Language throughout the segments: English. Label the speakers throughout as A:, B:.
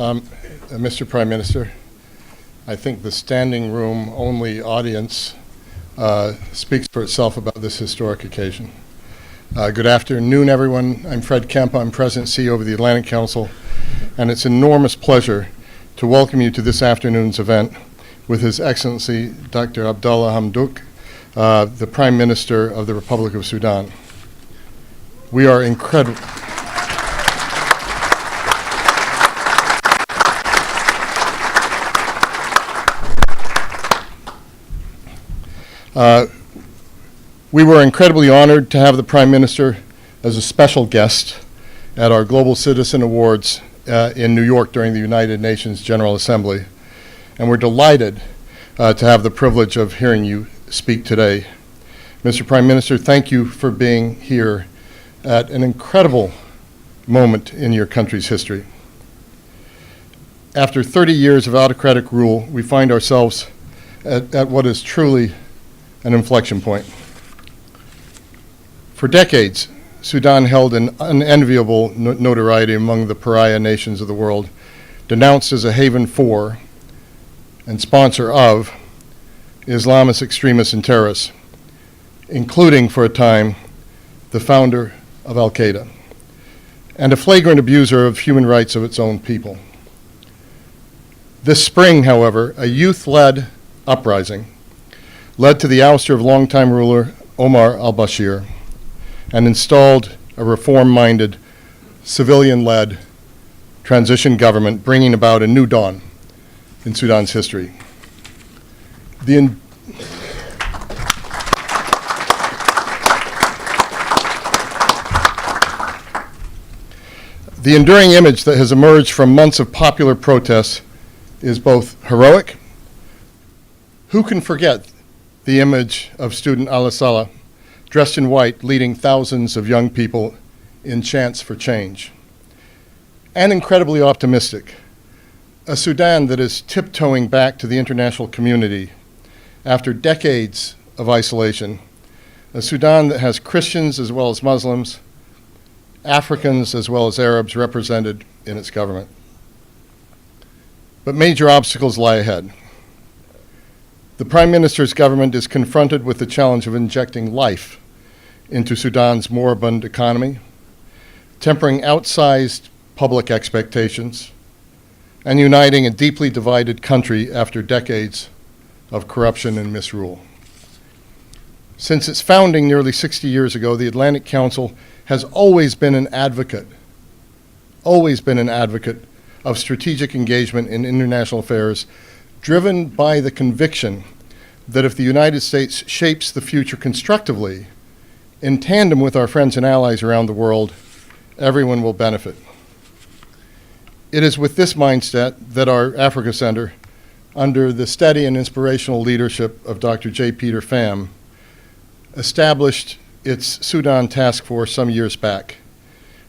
A: Mr. Prime Minister, I think the standing room only audience speaks for itself about this historic occasion. Good afternoon, everyone. I'm Fred Kemp. I'm President and CEO of the Atlantic Council, and it's an enormous pleasure to welcome you to this afternoon's event with His Excellency Dr. Allah Hamdouk, the Prime Minister of the Republic of Sudan. We are incredible. We were incredibly honored to have the Prime Minister as a special guest at our Global Citizen Awards in New York during the United Nations General Assembly. And we're delighted to have the privilege of hearing you speak today. Mr. Prime Minister, thank you for being here at an incredible moment in your country's history. After 30 years of autocratic rule, we find ourselves at what is truly an inflection point. For decades, Sudan held an unenviable notoriety among the pariah nations of the world, denounced as a haven for and sponsor of Islamist extremists and terrorists, including, for a time, the founder of Al-Qaeda, and a flagrant abuser of human rights of its own people. This spring, however, a youth-led uprising led to the ouster of longtime ruler Omar al-Bashir and installed a reform-minded, civilian-led transition government, bringing about a new dawn in Sudan's history. The enduring image that has emerged from months of popular protests is both heroic. Who can forget the image of student Allah Salah, dressed in white, leading thousands of young people in chants for change? And incredibly optimistic, a Sudan that is tiptoeing back to the international community after decades of isolation, a Sudan that has Christians as well as Muslims, Africans as well as Arabs represented in its government. But major obstacles lie ahead. The Prime Minister's government is confronted with the challenge of injecting life into Sudan's moribund economy, tempering outsized public expectations, and uniting a deeply divided country after decades of corruption and misrule. Since its founding nearly 60 years ago, the Atlantic Council has always been an advocate of strategic engagement in international affairs, driven by the conviction that if the United States shapes the future constructively, in tandem with our friends and allies around the world, everyone will benefit. It is with this mindset that our Africa Center, under the steady and inspirational leadership of Dr. J. Peter Pham, established its Sudan Task Force some years back,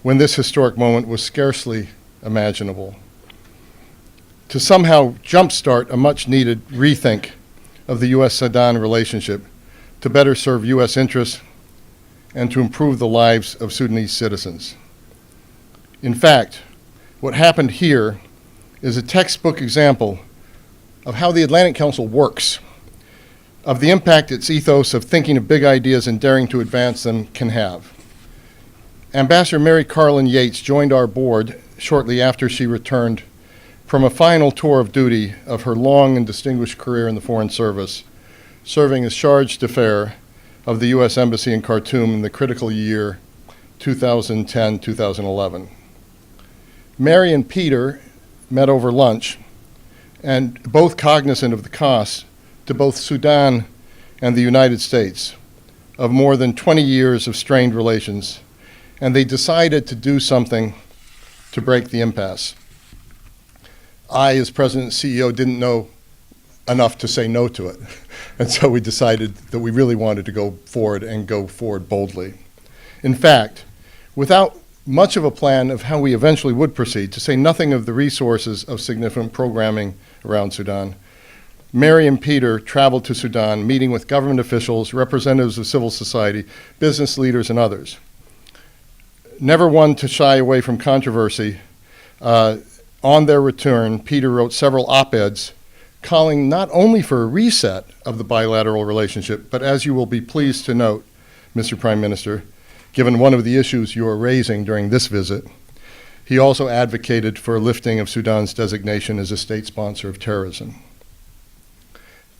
A: when this historic moment was scarcely imaginable, to somehow jumpstart a much-needed rethink of the U.S.-Sudan relationship to better serve U.S. interests and to improve the lives of Sudanese citizens. In fact, what happened here is a textbook example of how the Atlantic Council works, of the impact its ethos of thinking of big ideas and daring to advance them can have. Ambassador Mary Carlin Yates joined our board shortly after she returned from a final tour of duty of her long and distinguished career in the Foreign Service, serving as charge d'affaires of the U.S. Embassy in Khartoum in the critical year 2010-2011. Mary and Peter met over lunch, and both cognizant of the cost to both Sudan and the United States of more than 20 years of strained relations, and they decided to do something to break the impasse. I, as President and CEO, didn't know enough to say no to it. And so we decided that we really wanted to go forward and go forward boldly. In fact, without much of a plan of how we eventually would proceed, to say nothing of the resources of significant programming around Sudan, Mary and Peter traveled to Sudan, meeting with government officials, representatives of civil society, business leaders, and others. Never one to shy away from controversy, On their return, Peter wrote several op-eds calling not only for a reset of the bilateral relationship, but as you will be pleased to note, Mr. Prime Minister, given one of the issues you are raising during this visit, he also advocated for a lifting of Sudan's designation as a state sponsor of terrorism.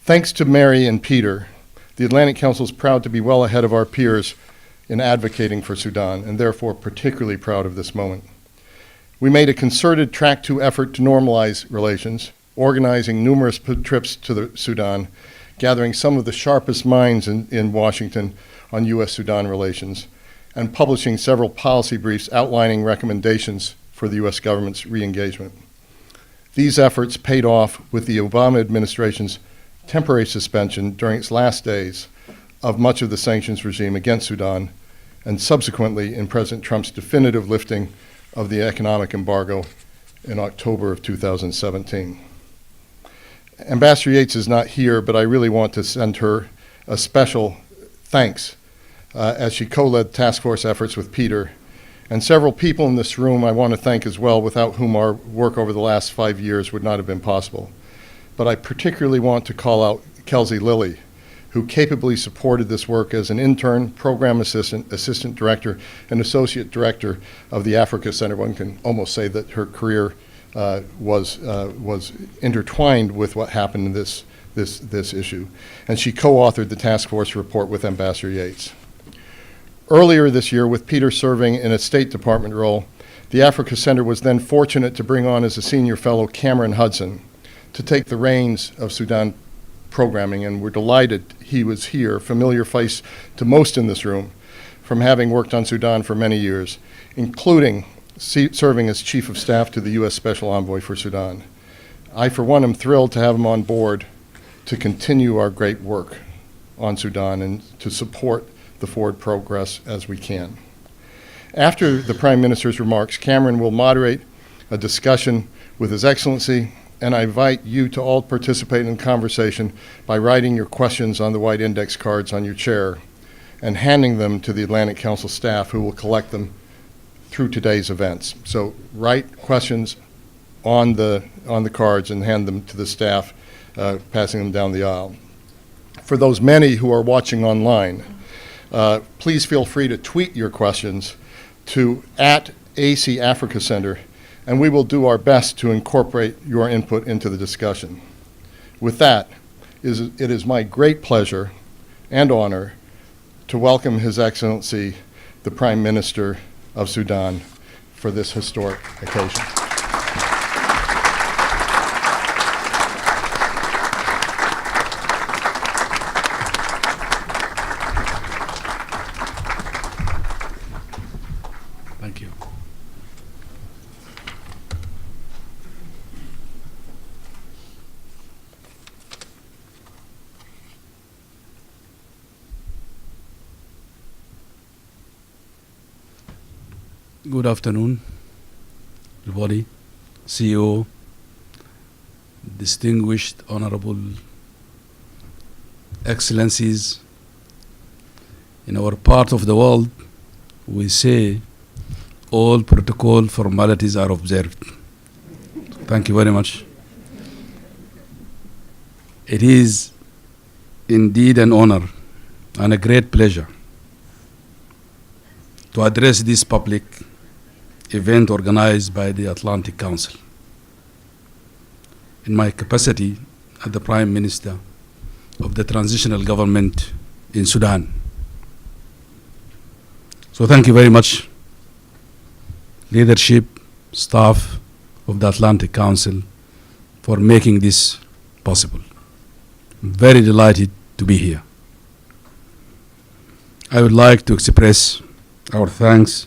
A: Thanks to Mary and Peter, the Atlantic Council is proud to be well ahead of our peers in advocating for Sudan, and therefore particularly proud of this moment. We made a concerted track 2 effort to normalize relations, organizing numerous trips to the Sudan, gathering some of the sharpest minds in Washington on U.S.-Sudan relations, and publishing several policy briefs outlining recommendations for the U.S. government's re-engagement. These efforts paid off with the Obama administration's temporary suspension during its last days of much of the sanctions regime against Sudan, and subsequently in President Trump's definitive lifting of the economic embargo in October of 2017. Ambassador Yates is not here, but I really want to send her a special thanks as she co-led task force efforts with Peter, and several people in this room I want to thank as well, without whom our work over the last 5 years would not have been possible. But I particularly want to call out Kelsey Lilly, who capably supported this work as an intern, program assistant, assistant director, and associate director of the Africa Center. One can almost say that her career was intertwined with what happened in this issue. And she co-authored the task force report with Ambassador Yates. Earlier this year, with Peter serving in a State Department role, the Africa Center was then fortunate to bring on as a senior fellow Cameron Hudson to take the reins of Sudan programming, and we're delighted he was here, familiar face to most in this room, from having worked on Sudan for many years, including serving as Chief of Staff to the U.S. Special Envoy for Sudan. I, for one, am thrilled to have him on board to continue our great work on Sudan and to support the forward progress as we can. After the Prime Minister's remarks, Cameron will moderate a discussion with His Excellency, and I invite you to all participate in the conversation by writing your questions on the white index cards on your chair and handing them to the Atlantic Council staff, who will collect them through today's events. So write questions on the cards and hand them to the staff, passing them down the aisle. For those many who are watching online, please feel free to tweet your questions to @AC Africa Center, and we will do our best to incorporate your input into the discussion. With that, it is my great pleasure and honor to welcome His Excellency, the Prime Minister of Sudan, for this historic occasion.
B: Thank you. Good afternoon, everybody, CEO, distinguished honorable excellencies. In our part of the world, we say all protocol formalities are observed. Thank you very much. It is indeed an honor and a great pleasure to address this public event organized by the Atlantic Council in my capacity as the Prime Minister of the Transitional Government in Sudan. So thank you very much, leadership, staff of the Atlantic Council, for making this possible. I'm very delighted to be here. I would like to express our thanks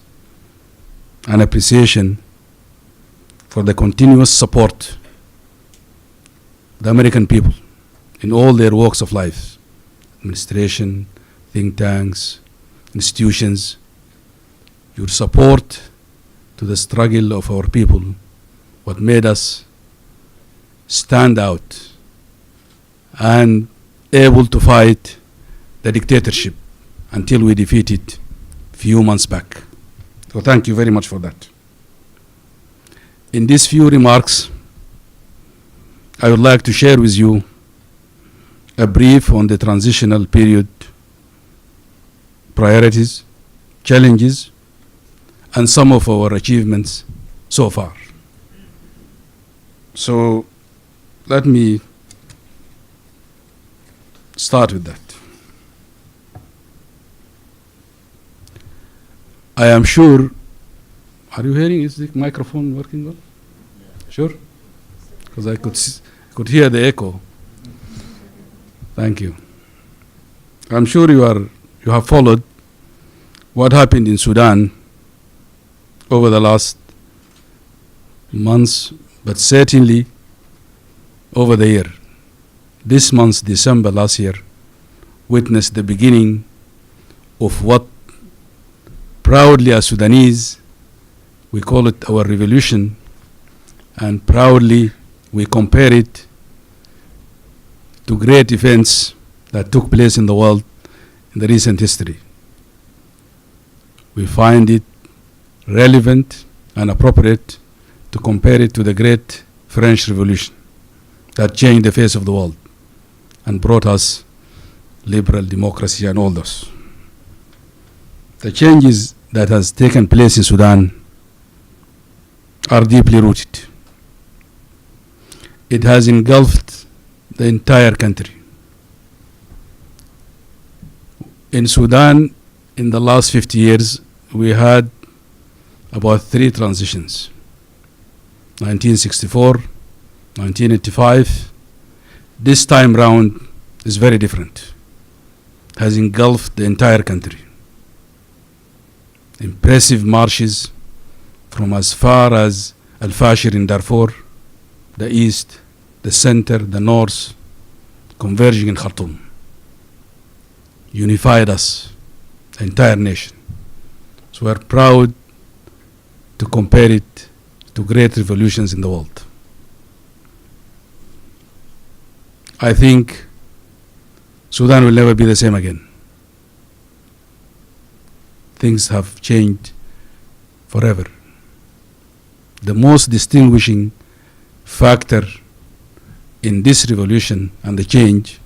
B: and appreciation for the continuous support of the American people in all their walks of life, administration, think tanks, institutions. Your support to the struggle of our people, what made us stand out and able to fight the dictatorship until we defeated it a few months back. So thank you very much for that. In these few remarks, I would like to share with you a brief on the transitional period priorities, challenges, and some of our achievements so far. So let me start with that. I am sure, are you hearing, is the microphone working well? Sure? Because I could hear the echo. Thank you. I'm sure you have followed what happened in Sudan over the last months, but certainly over the year. This month, December last year, witnessed the beginning of what proudly as Sudanese we call it our revolution, and proudly we compare it to great events that took place in the world in the recent history. We find it relevant and appropriate to compare it to the great French Revolution that changed the face of the world and brought us liberal democracy and all those. The changes that has taken place in Sudan are deeply rooted. It has engulfed the entire country. In Sudan, in the last 50 years, we had about 3 transitions. 1964, 1985. This time round is very different. It has engulfed the entire country. Impressive marches from as far as Al-Fashir in Darfur, the east, the center, the north, converging in Khartoum. Unified us, the entire nation. So we're proud to compare it to great revolutions in the world. I think Sudan will never be the same again. Things have changed forever. The most distinguishing factor in this revolution and the change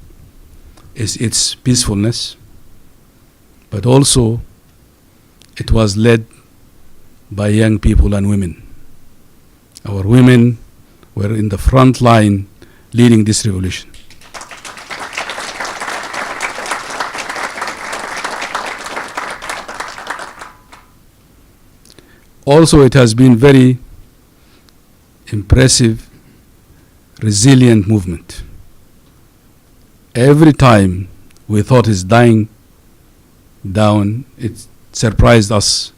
B: is its peacefulness, but also it was led by young people and women. Our women were in the front line leading this revolution. Also, it has been very impressive, resilient movement. Every time we thought it's dying down, it surprised us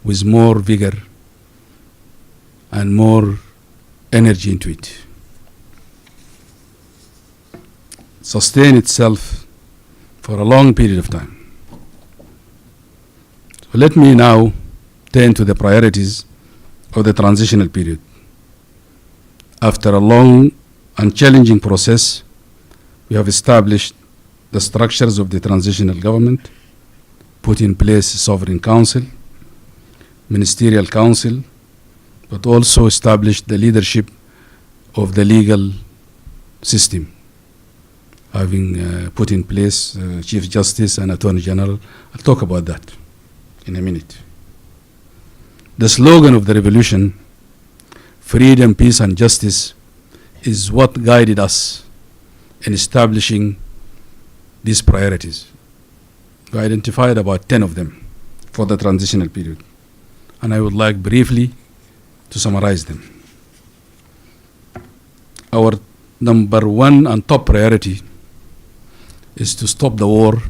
B: with more vigor and more energy into it. Sustain itself for a long period of time. So let me now turn to the priorities of the transitional period. After a long and challenging process, we have established the structures of the transitional government, put in place a sovereign council, ministerial council, but also established the leadership of the legal system, having put in place Chief Justice and Attorney General. I'll talk about that in a minute. The slogan of the revolution, freedom, peace, and justice, is what guided us in establishing these priorities. We identified about 10 of them for the transitional period, and I would like briefly to summarize them. Our number 1 and top priority is to stop the war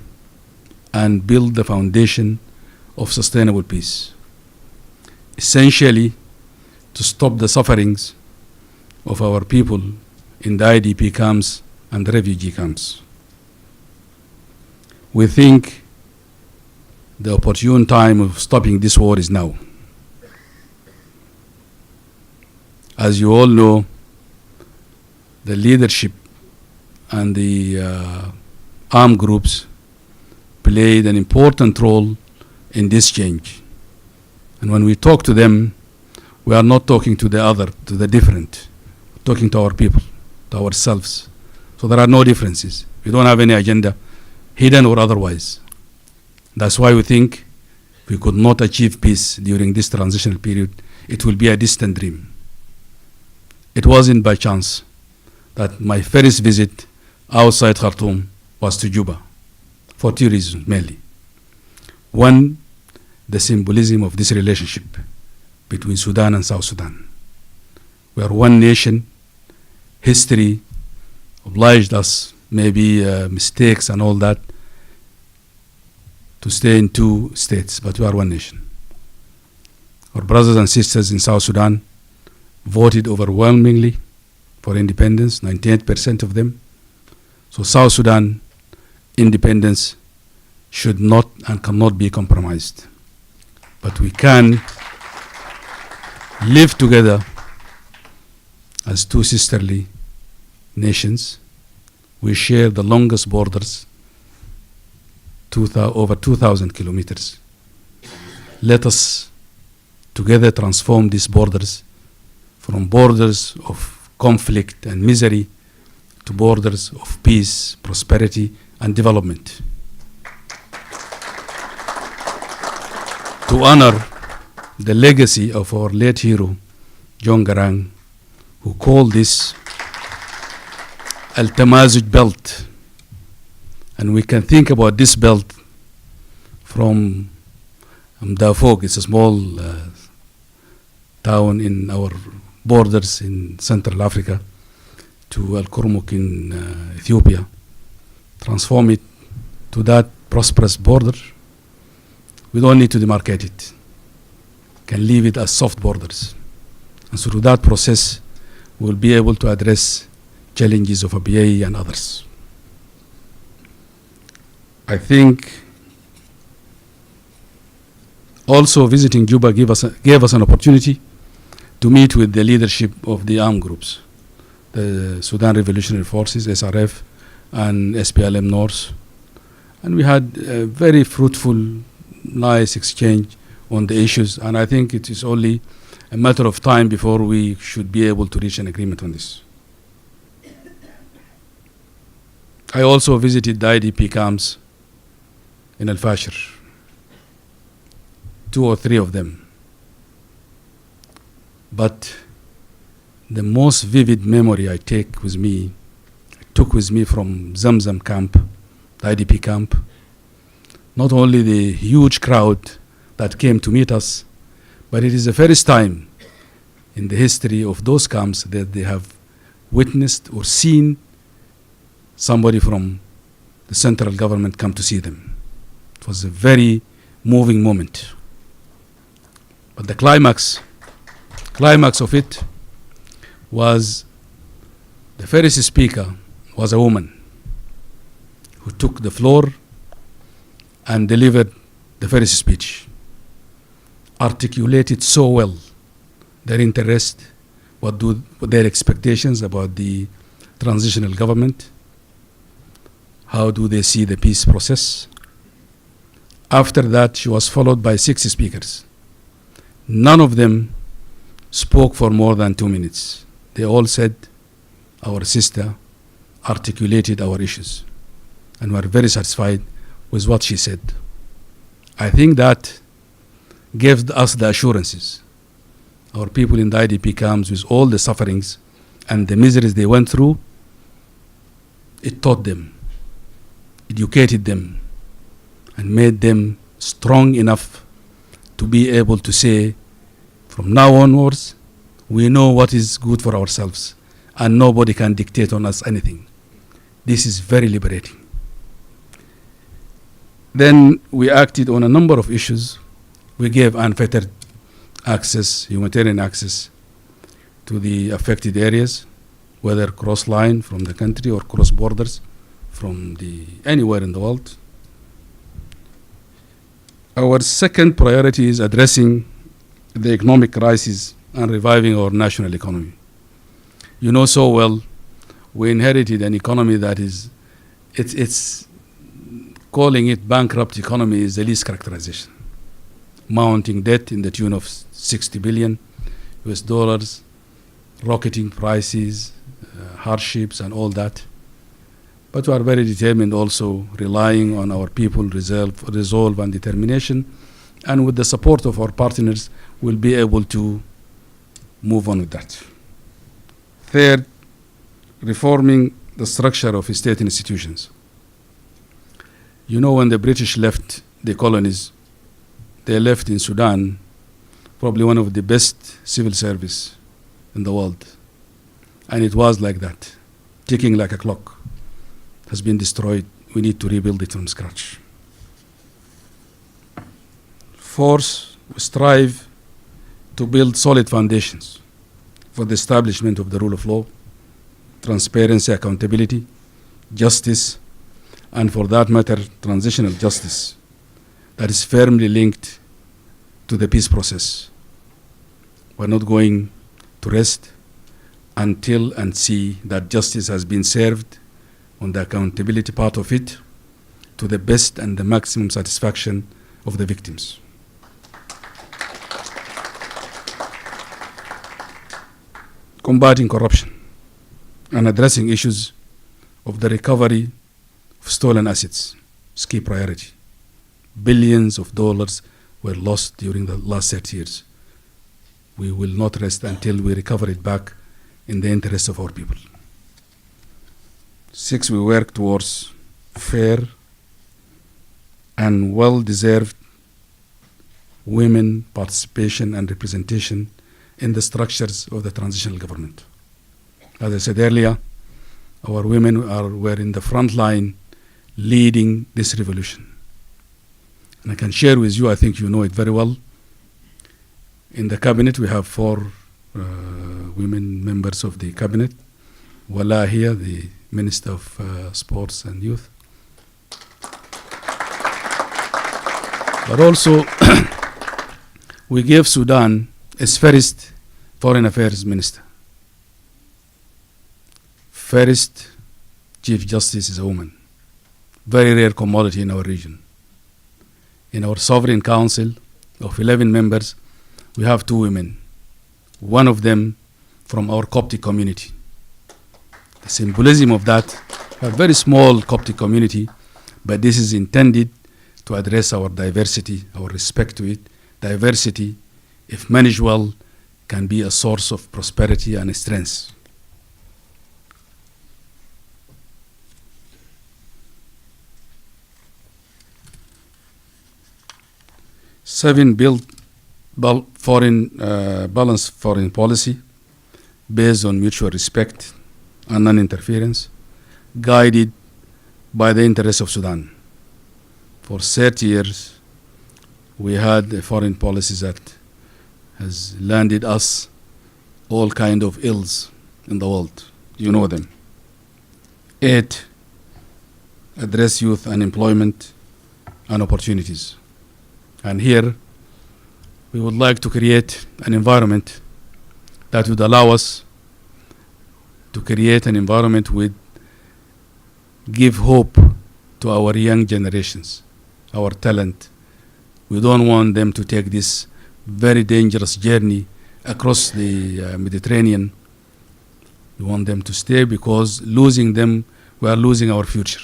B: and build the foundation of sustainable peace. Essentially, to stop the sufferings of our people in the IDP camps and the refugee camps. We think the opportune time of stopping this war is now. As you all know, the leadership and the armed groups played an important role in this change. And when we talk to them, we are not talking to the other, to the different, talking to our people, to ourselves. So there are no differences. We don't have any agenda, hidden or otherwise. That's why we think we could not achieve peace during this transitional period. It will be a distant dream. It wasn't by chance that my first visit outside Khartoum was to Juba, for two reasons mainly. One, the symbolism of this relationship between Sudan and South Sudan. We are one nation. History obliged us, maybe mistakes and all that, to stay in two states, but we are one nation. Our brothers and sisters in South Sudan voted overwhelmingly for independence, 98% of them. So South Sudan independence should not and cannot be compromised. But we can live together as two sisterly nations. We share the longest borders, over 2,000 kilometers. Let us together transform these borders from borders of conflict and misery to borders of peace, prosperity, and development. To honor the legacy of our late hero, John Garang, who called this Al-Tamazuj belt. And we can think about this belt from Darfur. It's a small town in our borders in Central Africa, to Al-Kurmuk in Ethiopia. Transform it to that prosperous border. We don't need to demarcate it. Can leave it as soft borders. And so through that process, we'll be able to address challenges of ABA and others. I think also visiting Juba gave us an opportunity to meet with the leadership of the armed groups, the Sudan Revolutionary Forces, SRF, and SPLM North. And we had a very fruitful, nice exchange on the issues, and I think it is only a matter of time before we should be able to reach an agreement on this. I also visited the IDP camps in Al-Fashir, 2 or 3 of them. But the most vivid memory I took with me from Zamzam camp, the IDP camp, not only the huge crowd that came to meet us, but it is the first time in the history of those camps that they have witnessed or seen somebody from the central government come to see them. It was a very moving moment. But the climax of it was the first speaker was a woman who took the floor and delivered the first speech, articulated so well their interest, what their expectations about the transitional government, how do they see the peace process. After that, she was followed by 6 speakers. None of them spoke for more than 2 minutes. They all said, our sister articulated our issues, and we are very satisfied with what she said. I think that gave us the assurances. Our people in the IDP camps, with all the sufferings and the miseries they went through, it taught them, educated them, and made them strong enough to be able to say, from now onwards, we know what is good for ourselves, and nobody can dictate on us anything. This is very liberating. Then we acted on a number of issues. We gave unfettered access, humanitarian access, to the affected areas, whether cross-line from the country or cross borders from anywhere in the world. Our second priority is addressing the economic crisis and reviving our national economy. You know so well, we inherited an economy that is, it's calling it bankrupt economy is the least characterization. Mounting debt in the tune of 60 billion, US dollars, rocketing prices, hardships and all that. But we are very determined also, relying on our people, resolve and determination. And with the support of our partners, we'll be able to move on with that. Third, reforming the structure of state institutions. You know, when the British left the colonies, they left in Sudan probably one of the best civil service in the world. And it was like that, ticking like a clock. Has been destroyed. We need to rebuild it from scratch. Fourth, we strive to build solid foundations for the establishment of the rule of law, transparency, accountability, justice, and for that matter, transitional justice that is firmly linked to the peace process. We're not going to rest until and see that justice has been served on the accountability part of it to the best and the maximum satisfaction of the victims. Combating corruption and addressing issues of the recovery of stolen assets is key priority. Billions of dollars were lost during the last 30 years. We will not rest until we recover it back in the interest of our people. 6, we work towards fair and well-deserved women participation and representation in the structures of the transitional government. As I said earlier, our women were in the front line leading this revolution. And I can share with you, I think you know it very well, in the cabinet we have 4 women members of the cabinet. Wala here, the Minister of Sports and Youth. But also, we gave Sudan its first Foreign Affairs Minister. First Chief Justice is a woman. Very rare commodity in our region. In our Sovereign Council of 11 members, we have 2 women. One of them from our Coptic community. The symbolism of that, a very small Coptic community, but this is intended to address our diversity, our respect to it. Diversity, if managed well, can be a source of prosperity and strength. Seven, build balanced foreign policy based on mutual respect and non-interference, guided by the interests of Sudan. For 30 years, we had a foreign policy that has landed us all kind of ills in the world. You know them. 8, address youth unemployment and opportunities. And here, we would like to create an environment that would allow us to create an environment with give hope to our young generations, our talent. We don't want them to take this very dangerous journey across the Mediterranean. We want them to stay because losing them, we are losing our future.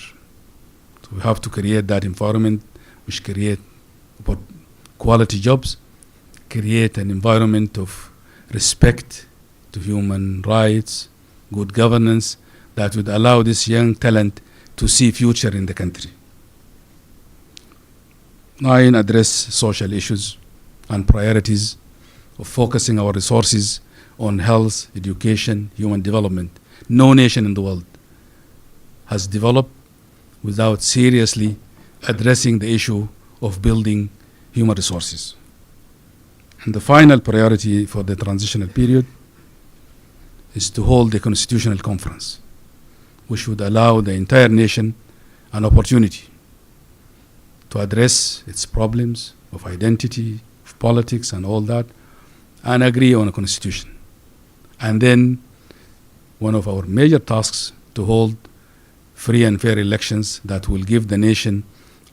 B: So we have to create that environment which create quality jobs, create an environment of respect to human rights, good governance that would allow this young talent to see future in the country. 9, address social issues and priorities of focusing our resources on health, education, human development. No nation in the world has developed without seriously addressing the issue of building human resources. And the final priority for the transitional period is to hold a constitutional conference, which would allow the entire nation an opportunity to address its problems of identity, of politics and all that, and agree on a constitution. And then one of our major tasks to hold free and fair elections that will give the nation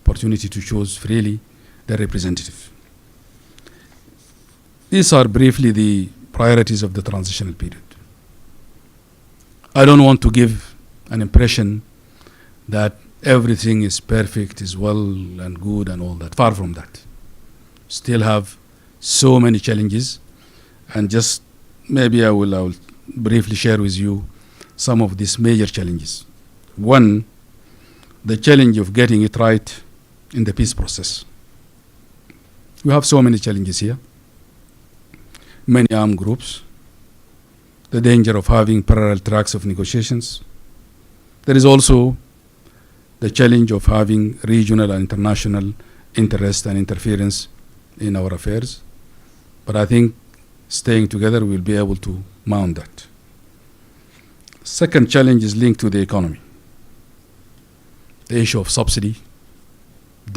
B: opportunity to choose freely their representative. These are briefly the priorities of the transitional period. I don't want to give an impression that everything is perfect, is well and good and all that. Far from that. Still have so many challenges, and just maybe I will briefly share with you some of these major challenges. One, the challenge of getting it right in the peace process. We have so many challenges here. Many armed groups, the danger of having parallel tracks of negotiations. There is also the challenge of having regional and international interest and interference in our affairs. But I think staying together, we'll be able to mount that. Second challenge is linked to the economy. The issue of subsidy,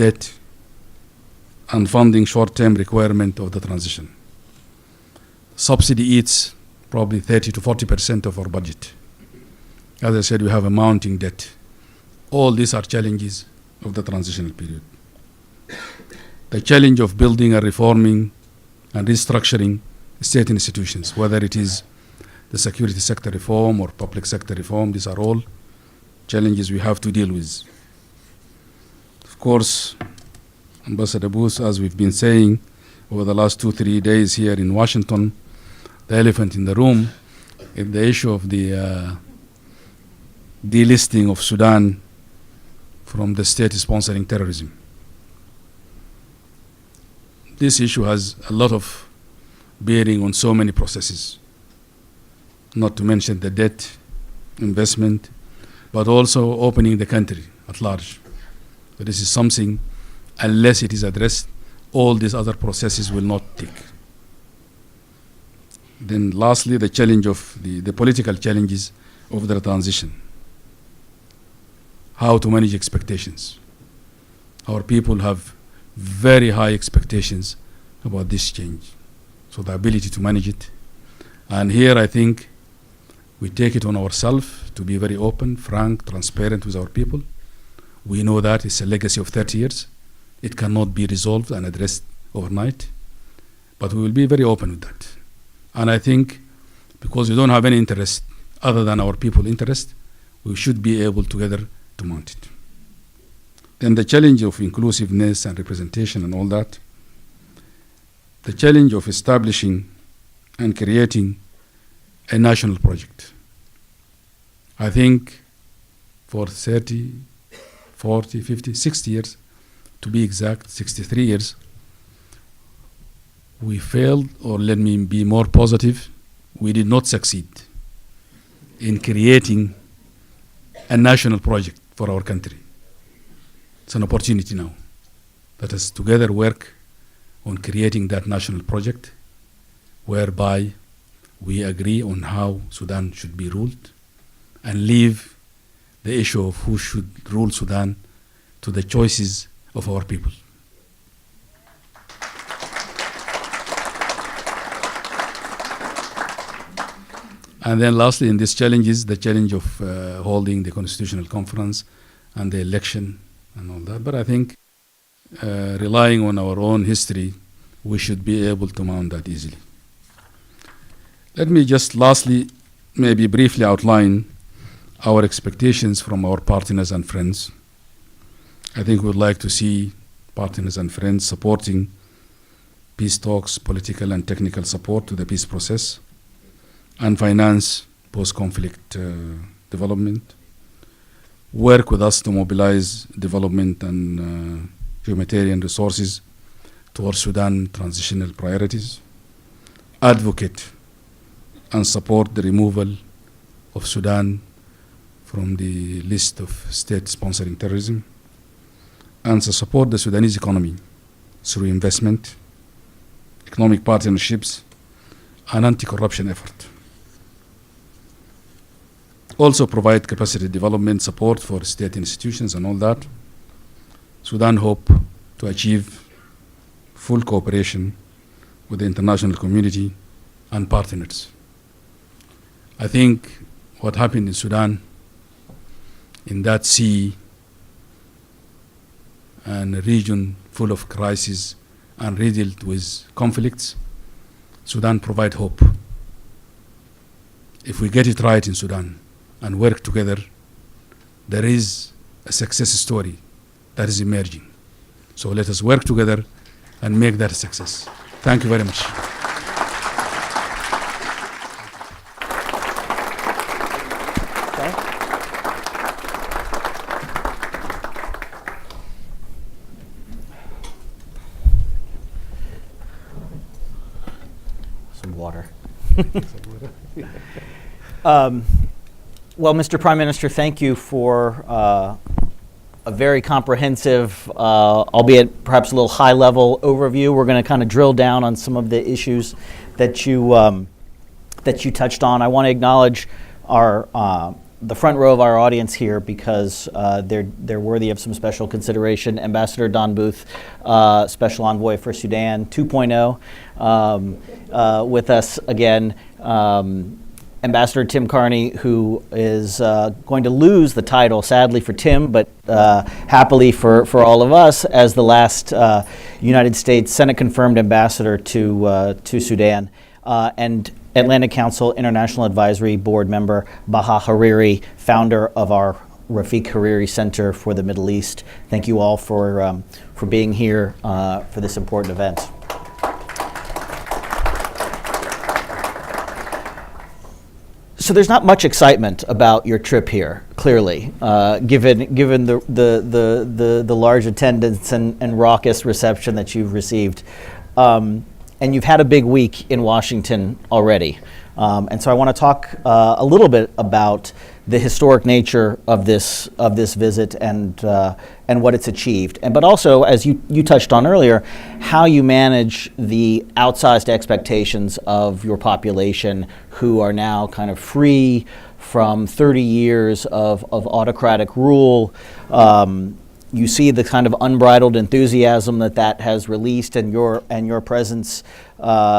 B: debt, and funding short-term requirement of the transition. Subsidy eats probably 30 to 40% of our budget. As I said, we have a mounting debt. All these are challenges of the transitional period. The challenge of building and reforming and restructuring state institutions, whether it is the security sector reform or public sector reform, these are all challenges we have to deal with. Of course, Ambassador Booth, as we've been saying over the last 2-3 days here in Washington, the elephant in the room is the issue of the delisting of Sudan from the state sponsoring terrorism. This issue has a lot of bearing on so many processes, not to mention the debt, investment, but also opening the country at large. So this is something, unless it is addressed, all these other processes will not take. Then lastly, the challenge of the political challenges of the transition. How to manage expectations. Our people have very high expectations about this change. So the ability to manage it. And here I think we take it on ourselves to be very open, frank, transparent with our people. We know that it's a legacy of 30 years. It cannot be resolved and addressed overnight. But we will be very open with that. And I think because we don't have any interest other than our people's interest, we should be able together to mount it. Then the challenge of inclusiveness and representation and all that. The challenge of establishing and creating a national project. I think for 30, 40, 50, 60 years, to be exact, 63 years, we failed, or let me be more positive, we did not succeed in creating a national project for our country. It's an opportunity now. Let us together work on creating that national project whereby we agree on how Sudan should be ruled and leave the issue of who should rule Sudan to the choices of our people. And then lastly, in these challenges, the challenge of holding the Constitutional Conference and the election and all that. But I think relying on our own history, we should be able to mount that easily. Let me just lastly, maybe briefly outline our expectations from our partners and friends. I think we'd like to see partners and friends supporting peace talks, political and technical support to the peace process, and finance post-conflict development. Work with us to mobilize development and humanitarian resources towards Sudan transitional priorities. Advocate and support the removal of Sudan from the list of states sponsoring terrorism, and to support the Sudanese economy through investment, economic partnerships, and anti-corruption effort. Also provide capacity development support for state institutions and all that. Sudan hope to achieve full cooperation with the international community and partners. I think what happened in Sudan, in that sea and a region full of crises and riddled with conflicts, Sudan provide hope if we get it right in Sudan and work together, there is a success story that is emerging. So let us work together and make that a success. Thank you very much.
C: Some water. Well, Mr. Prime Minister, thank you for a very comprehensive, albeit perhaps a little high-level overview. We're going to kind of drill down on some of the issues that you touched on. I want to acknowledge the front row of our audience here because they're worthy of some special consideration. Ambassador Don Booth, Special Envoy for Sudan 2.0, with us again. Ambassador Tim Carney, who is going to lose the title, sadly for Tim, but happily for all of us, as the last United States Senate-confirmed ambassador to Sudan. And Atlantic Council International Advisory Board member Baha Hariri, founder of our Rafiq Hariri Center for the Middle East. Thank you all for being here for this important event. So there's not much excitement about your trip here, clearly, given the large attendance and raucous reception that you've received. And you've had a big week in Washington already. And so I want to talk a little bit about the historic nature of this visit and what it's achieved. But also, as you touched on earlier, how you manage the outsized expectations of your population who are now kind of free from 30 years of autocratic rule. You see the kind of unbridled enthusiasm that has released, and your presence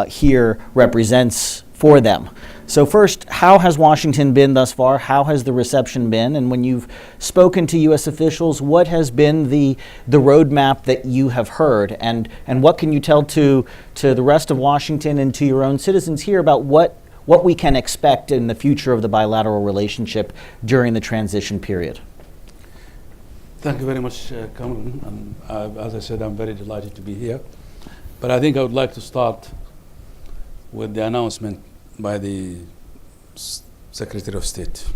C: here represents for them. So first, how has Washington been thus far? How has the reception been? And when you've spoken to U.S. officials, what has been the roadmap that you have heard? And what can you tell to the rest of Washington and to your own citizens here about what we can expect in the future of the bilateral relationship during the transition period?
B: Thank you very much, Cameron. As I said, I'm very delighted to be here. But I think I would like to start with the announcement by the Secretary of State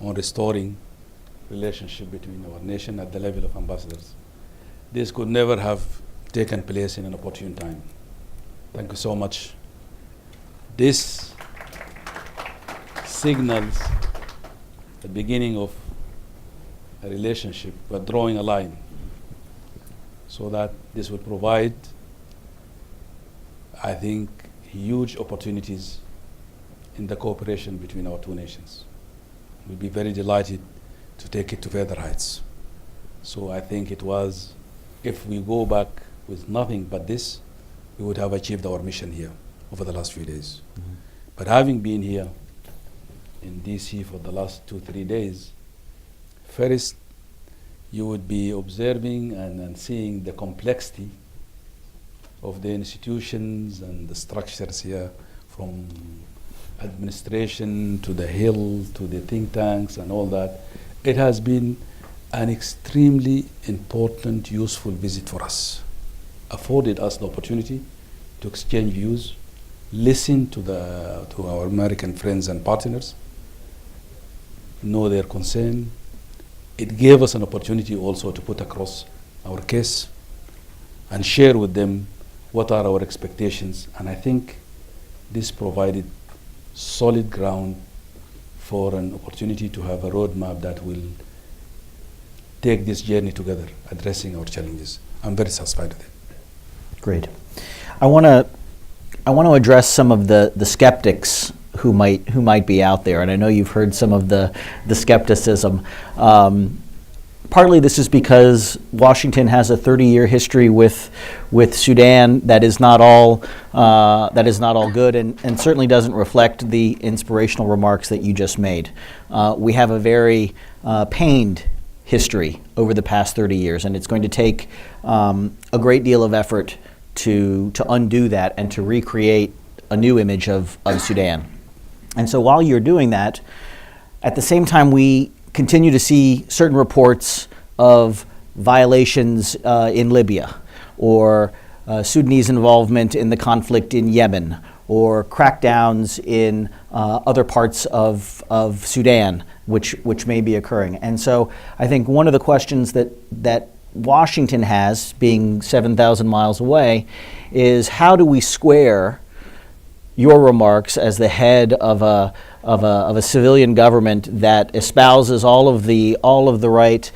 B: on restoring relationship between our nation at the level of ambassadors. This could never have taken place in an opportune time. Thank you so much. This signals the beginning of a relationship, but drawing a line so that this will provide, I think, huge opportunities in the cooperation between our two nations. We'll be very delighted to take it to further heights. So I think it was, if we go back with nothing but this, we would have achieved our mission here over the last few days. Mm-hmm. But having been here in DC for the last 2-3 days, first, you would be observing and seeing the complexity of the institutions and the structures here, from administration to the Hill to the think tanks and all that. It has been an extremely important, useful visit for us. Afforded us the opportunity to exchange views, listen to our American friends and partners, know their concern. It gave us an opportunity also to put across our case and share with them what are our expectations. And I think this provided solid ground for an opportunity to have a roadmap that will take this journey together, addressing our challenges. I'm very satisfied with it.
C: Great. I want to address some of the skeptics who might be out there, and I know you've heard some of the skepticism. Partly this is because Washington has a 30-year history with Sudan that is not all good, and certainly doesn't reflect the inspirational remarks that you just made. We have a very pained history over the past 30 years, and it's going to take a great deal of effort to undo that and to recreate a new image of Sudan. And so while you're doing that, at the same time, we continue to see certain reports of violations in Libya, or Sudanese involvement in the conflict in Yemen, or crackdowns in other parts of Sudan, which may be occurring. And so I think one of the questions that Washington has, being 7,000 miles away, is how do we square your remarks as the head of a civilian government that espouses all of the right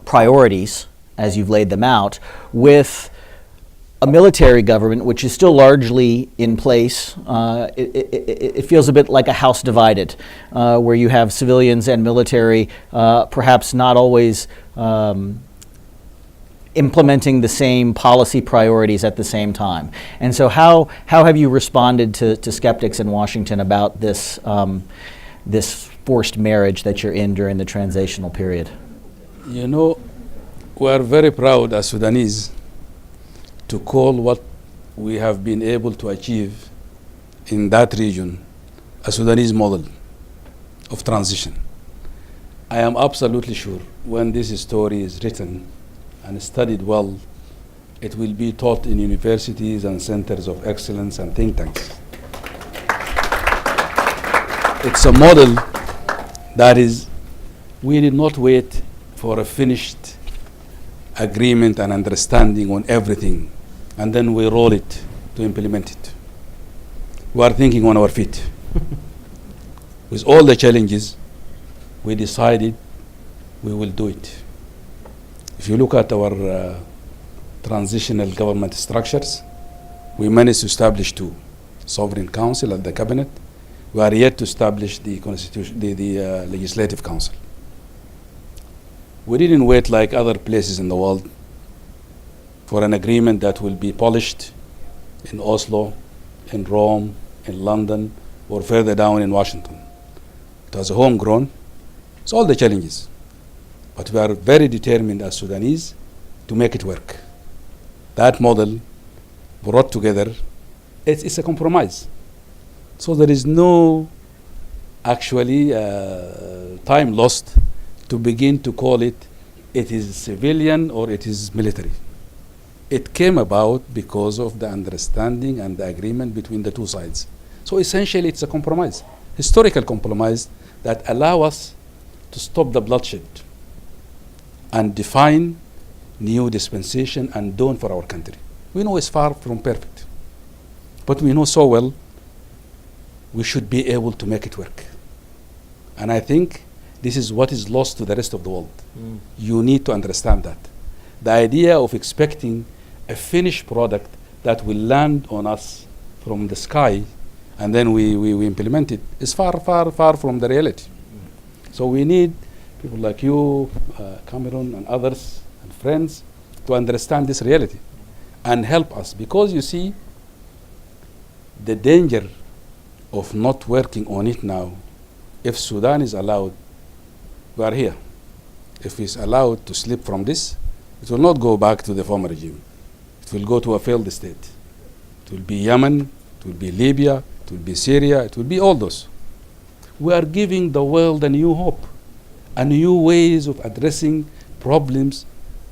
C: priorities as you've laid them out, with a military government which is still largely in place. It feels a bit like a house divided, where you have civilians and military perhaps not always implementing the same policy priorities at the same time. And so how have you responded to skeptics in Washington about this forced marriage that you're in during the transitional period?
B: You know, we are very proud as Sudanese to call what we have been able to achieve in that region a Sudanese model of transition. I am absolutely sure when this story is written and studied well, it will be taught in universities and centers of excellence and think tanks. It's a model that is, we did not wait for a finished agreement and understanding on everything, and then we roll it to implement it. We are thinking on our feet. With all the challenges, we decided we will do it. If you look at our transitional government structures, we managed to establish 2: Sovereign Council and the Cabinet. We are yet to establish the Legislative Council. We didn't wait like other places in the world for an agreement that will be polished in Oslo, in Rome, in London, or further down in Washington. It was homegrown. It's all the challenges. But we are very determined as Sudanese to make it work. That model brought together, it's a compromise. So there is no actually time lost to begin to call it is civilian or it is military. It came about because of the understanding and the agreement between the two sides. So essentially it's a compromise, historical compromise that allow us to stop the bloodshed and define new dispensation and dawn for our country. We know it's far from perfect, but we know so well we should be able to make it work. And I think this is what is lost to the rest of the world. You need to understand that. The idea of expecting a finished product that will land on us from the sky and then we implement it is far, far, far from the reality. So we need people like you, Cameron and others and friends to understand this reality and help us, because you see the danger of not working on it now. If Sudan is allowed, we are here. If it's allowed to slip from this, it will not go back to the former regime. It will go to a failed state. It will be Yemen, it will be Libya, it will be Syria, it will be all those. We are giving the world a new hope, a new ways of addressing problems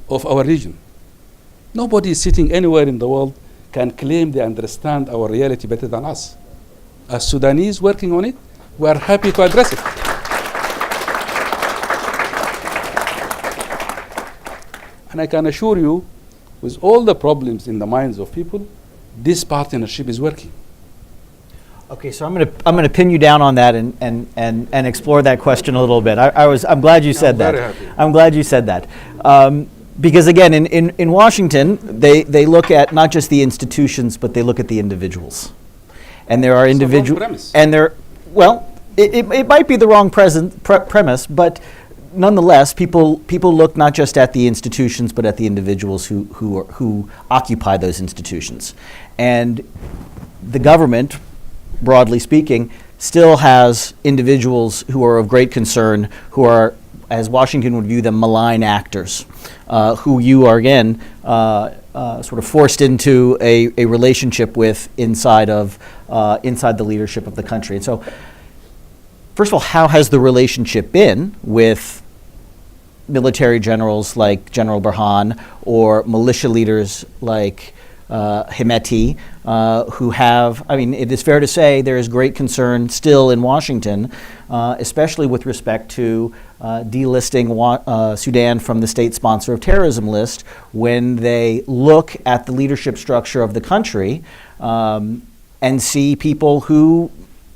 B: of our region. Nobody sitting anywhere in the world can claim they understand our reality better than us. As Sudanese working on it, we are happy to address it. And I can assure you, with all the problems in the minds of people, this partnership is working.
C: Okay, so I'm gonna pin you down on that and explore that question a little bit. I'm glad you said that.
B: Very happy.
C: I'm glad you said that. Because again, in Washington, they look at not just the institutions, but they look at the individuals. And there are individuals, and it might be the wrong premise, but nonetheless, people look not just at the institutions, but at the individuals who occupy those institutions. And the government, broadly speaking, still has individuals who are of great concern, who are, as Washington would view them, malign actors, who you are again sort of forced into a relationship with inside of inside the leadership of the country. And so, first of all, how has the relationship been with military generals like General Burhan or militia leaders like Hemeti, who have, I mean, it is fair to say there is great concern still in Washington, especially with respect to delisting Sudan from the state sponsor of terrorism list when they look at the leadership structure of the country and see people who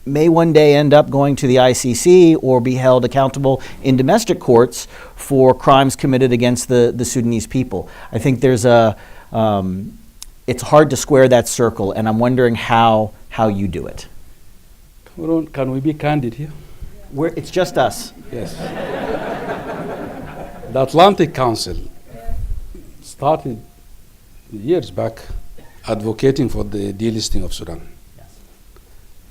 C: may one day end up going to the ICC or be held accountable in domestic courts for crimes committed against the Sudanese people. I think there's it's hard to square that circle, and I'm wondering how you do it.
B: Can we be candid here?
C: It's just us.
B: Yes. The Atlantic Council started years back advocating for the delisting of Sudan.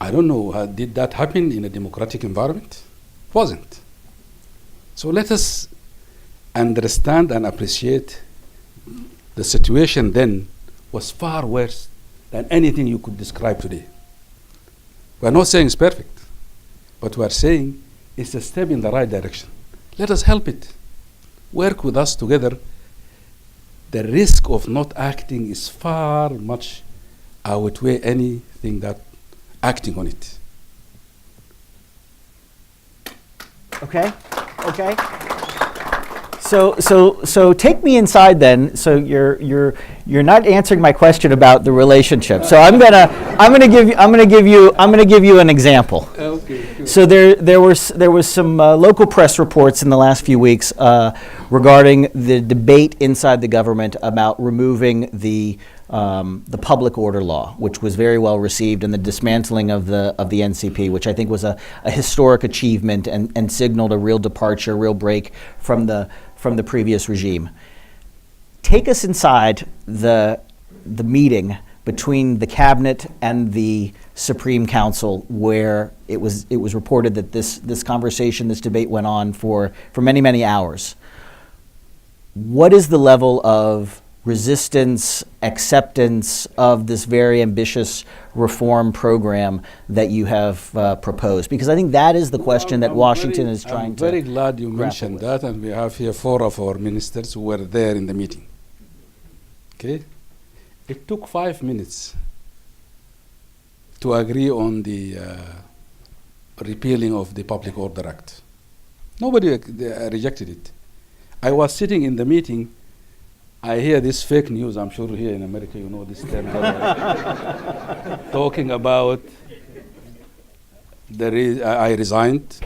B: I don't know, did that happen in a democratic environment? Wasn't. So let us understand and appreciate the situation then was far worse than anything you could describe today. We're not saying it's perfect, but we're saying it's a step in the right direction. Let us help it. Work with us together. The risk of not acting is far much outweigh anything that acting on it.
C: Okay. So take me inside then. So you're not answering my question about the relationship. So I'm gonna give you an example.
B: Okay.
C: So there was some local press reports in the last few weeks regarding the debate inside the government about removing the public order law, which was very well received, and the dismantling of the NCP, which I think was a historic achievement and signaled a real departure, real break from the previous regime. Take us inside the meeting between the cabinet and the Supreme Council, where it was reported that this conversation, this debate went on for many hours. What is the level of resistance, acceptance of this very ambitious reform program that you have proposed? Because I think that is the question that Washington is trying to.
B: I'm very glad you
C: grapple
B: mentioned
C: with.
B: that, and we have here 4 of our ministers who were there in the meeting. Okay? It took 5 minutes to agree on the repealing of the Public Order Act. Nobody rejected it. I was sitting in the meeting. I hear this fake news. I'm sure here in America you know this term. Talking about I resigned.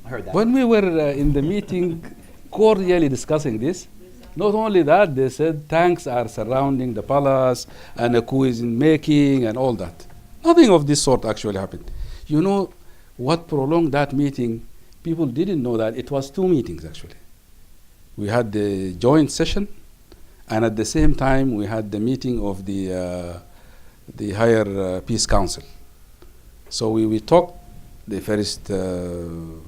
C: I heard that.
B: When we were in the meeting, cordially discussing this, not only that, they said tanks are surrounding the palace and a coup is in making and all that. Nothing of this sort actually happened. You know what prolonged that meeting? People didn't know that it was 2 meetings actually. We had the joint session, and at the same time we had the meeting of the Higher Peace Council. So we talked the first the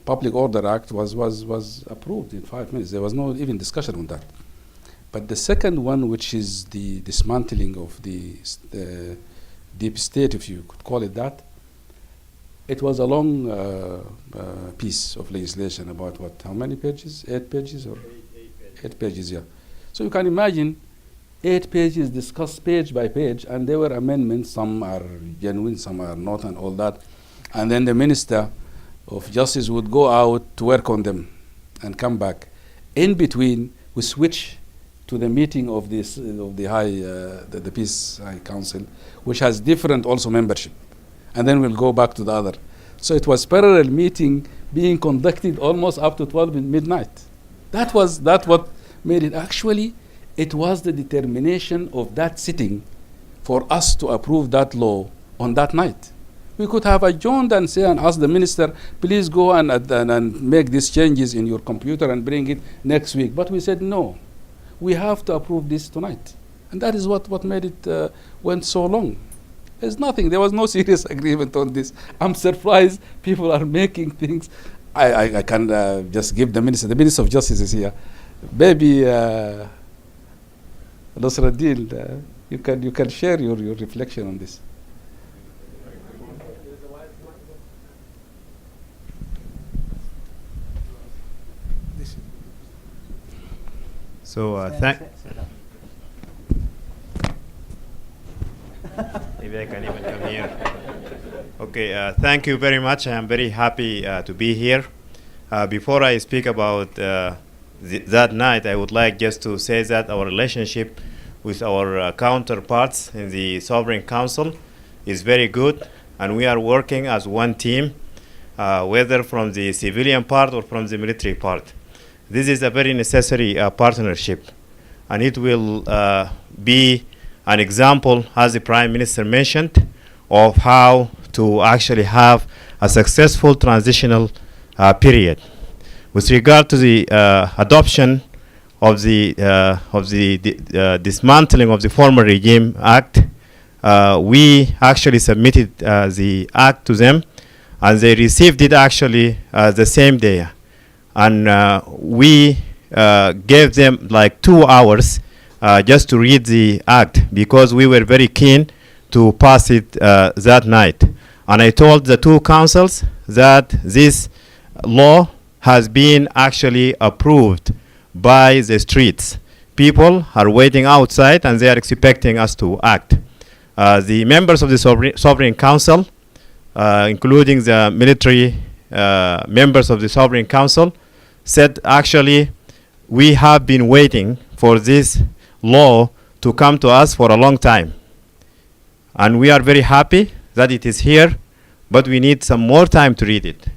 B: Public Order Act was approved in 5 minutes. There was no even discussion on that. But the second one, which is the dismantling of the deep state, if you could call it that, it was a long piece of legislation about how many pages? 8 pages or? 8 pages, yeah. So you can imagine 8 pages discussed page by page, and there were amendments, some are genuine, some are not, and all that. And then the Minister of Justice would go out to work on them and come back. In between, we switch to the meeting of the Peace High Council, which has different also membership. And then we'll go back to the other. So it was parallel meeting being conducted almost up to 12 midnight. That what made it. Actually, it was the determination of that sitting for us to approve that law on that night. We could have adjourned and say and ask the minister, please go and make these changes in your computer and bring it next week. But we said no, we have to approve this tonight. And that is what made it went so long. There's nothing, there was no serious agreement on this. I'm surprised people are making things. I can just give the Minister of Justice is here. Baby Nasruddin, you can share your reflection on this.
D: So maybe I can even come here. Okay, thank you very much. I am very happy to be here. Before I speak about that night, I would like just to say that our relationship with our counterparts in the Sovereign Council is very good, and we are working as one team, whether from the civilian part or from the military part. This is a very necessary partnership, and it will be an example, as the Prime Minister mentioned, of how to actually have a successful transitional period. With regard to the adoption of the dismantling of the former regime act, we actually submitted the act to them, and they received it actually the same day. And we gave them like 2 hours just to read the act, because we were very keen to pass it that night. And I told the two councils that this law has been actually approved by the streets. People are waiting outside and they are expecting us to act. The members of the Sovereign Council, including the military members of the Sovereign Council, said actually we have been waiting for this law to come to us for a long time. And we are very happy that it is here, but we need some more time to read it.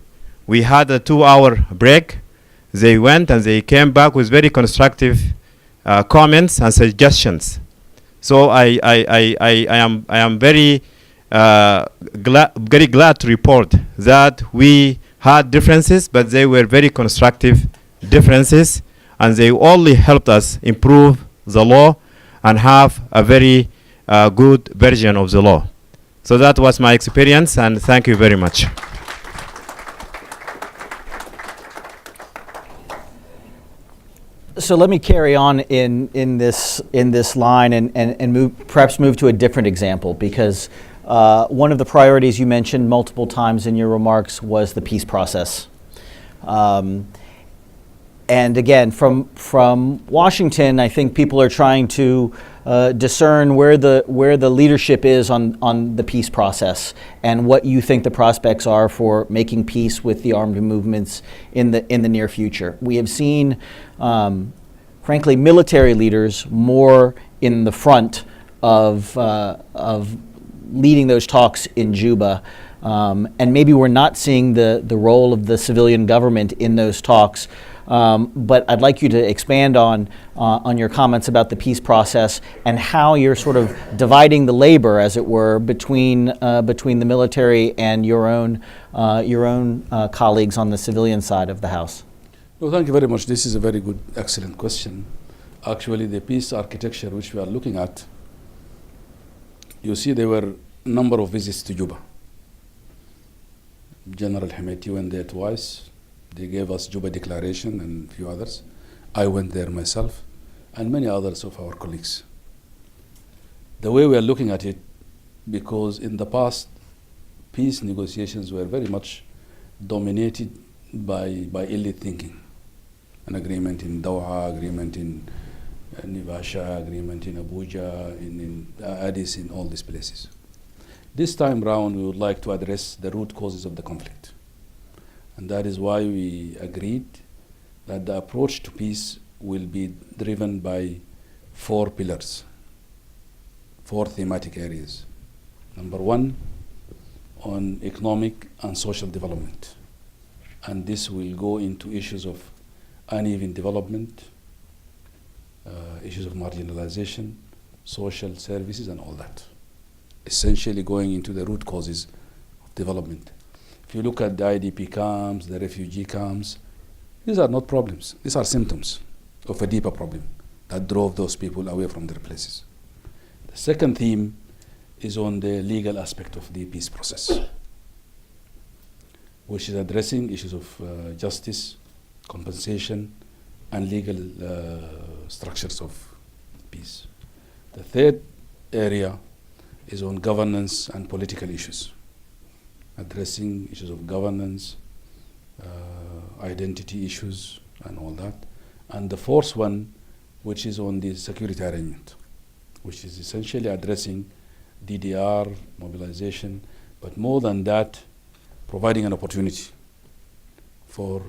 D: We had a 2-hour break. They went and they came back with very constructive comments and suggestions. So I am very glad to report that we had differences, but they were very constructive differences, and they only helped us improve the law and have a very good version of the law. So that was my experience, and thank you very much.
C: So let me carry on in this line and perhaps move to a different example, because one of the priorities you mentioned multiple times in your remarks was the peace process. And again, from Washington, I think people are trying to discern where the leadership is on the peace process and what you think the prospects are for making peace with the armed movements in the near future. We have seen, frankly, military leaders more in the front of leading those talks in Juba. And maybe we're not seeing the role of the civilian government in those talks. But I'd like you to expand on your comments about the peace process and how you're sort of dividing the labor, as it were, between the military and your own colleagues on the civilian side of the House.
B: Well, thank you very much. This is a very good, excellent question. Actually, the peace architecture which we are looking at, you see there were a number of visits to Juba. General Hemeti went there twice. They gave us Juba Declaration and a few others. I went there myself, and many others of our colleagues. The way we are looking at it, because in the past, peace negotiations were very much dominated by elite thinking. An agreement in Doha, agreement in Nivasha, agreement in Abuja, in Addis, in all these places. This time round, we would like to address the root causes of the conflict. And that is why we agreed that the approach to peace will be driven by 4 pillars, 4 thematic areas. Number 1, on economic and social development. And this will go into issues of uneven development, issues of marginalization, social services, and all that. Essentially going into the root causes of development. If you look at the IDP camps, the refugee camps, these are not problems. These are symptoms of a deeper problem that drove those people away from their places. The second theme is on the legal aspect of the peace process, which is addressing issues of justice, compensation, and legal structures of peace. The third area is on governance and political issues, addressing issues of governance, identity issues, and all that. And the fourth one, which is on the security arrangement, which is essentially addressing DDR, mobilization, but more than that, providing an opportunity for